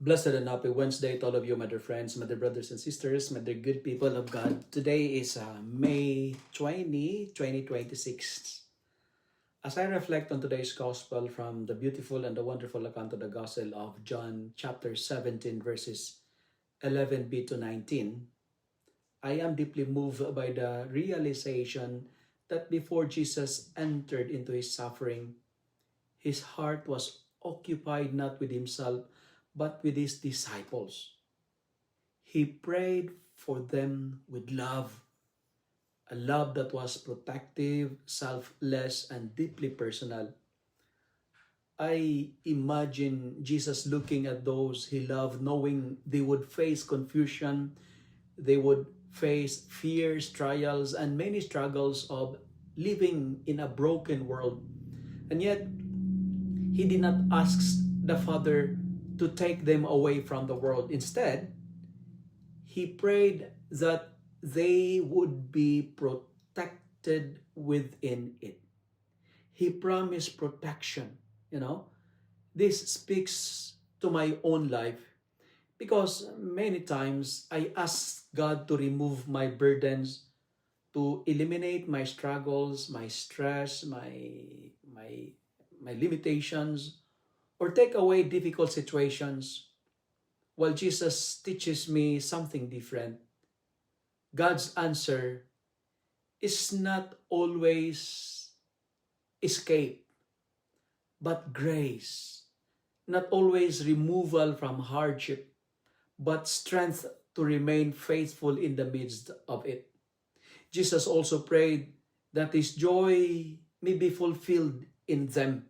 Blessed and happy Wednesday to all of you, my dear friends, my dear brothers and sisters, my dear good people of God. Today is May 2026. As I reflect on today's gospel from the beautiful and the wonderful account of the gospel of John chapter 17 verses 11b to 19, I am deeply moved by the realization that before Jesus entered into his suffering, his heart was occupied not with himself, but with his disciples. He prayed for them with love, a love that was protective, selfless, and deeply personal. I imagine Jesus looking at those he loved, knowing they would face confusion, they would face fears, trials, and many struggles of living in a broken world. And yet, he did not ask the Father to take them away from the world. Instead, he prayed that they would be protected within it. He promised protection. This speaks to my own life because many times I ask God to remove my burdens, to eliminate my struggles, my stress, my limitations, or take away difficult situations. While Jesus teaches me something different, God's answer is not always escape, but grace. Not always removal from hardship, but strength to remain faithful in the midst of it. Jesus also prayed that his joy may be fulfilled in them,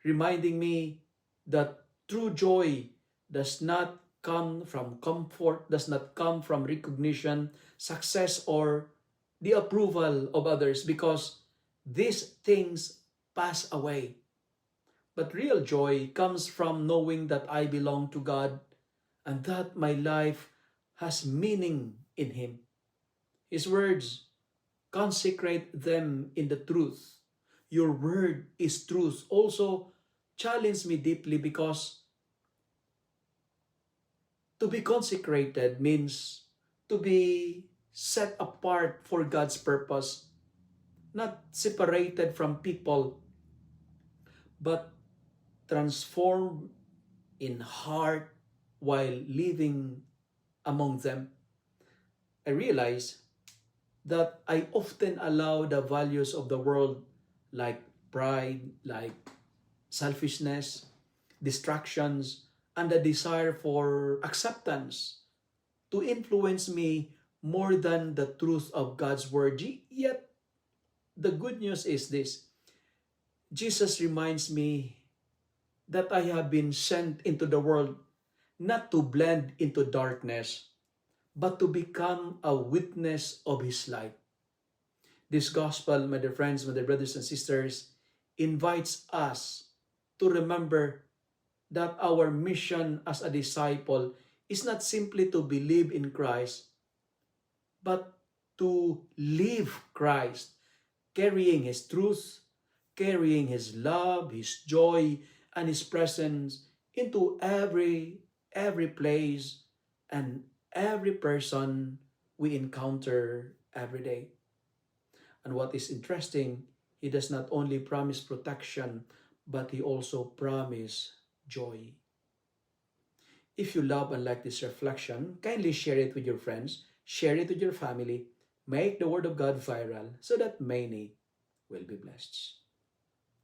reminding me that true joy does not come from comfort, does not come from recognition, success, or the approval of others, because these things pass away. But real joy comes from knowing that I belong to God and that my life has meaning in Him. His words, consecrate them in the truth. Your word is truth. Also challenged me deeply because to be consecrated means to be set apart for God's purpose, not separated from people, but transformed in heart while living among them. I realize that I often allow the values of the world, like pride, like selfishness, distractions, and the desire for acceptance to influence me more than the truth of God's word. Yet, the good news is this: Jesus reminds me that I have been sent into the world not to blend into darkness, but to become a witness of His light. This gospel, my dear friends, my dear brothers and sisters, invites us to remember that our mission as a disciple is not simply to believe in Christ, but to live Christ, carrying His truth, carrying His love, His joy, and His presence into every place and every person we encounter every day. And what is interesting, He does not only promise protection, but He also promises joy. If you love and like this reflection, kindly share it with your friends, share it with your family, make the Word of God viral so that many will be blessed.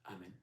Amen.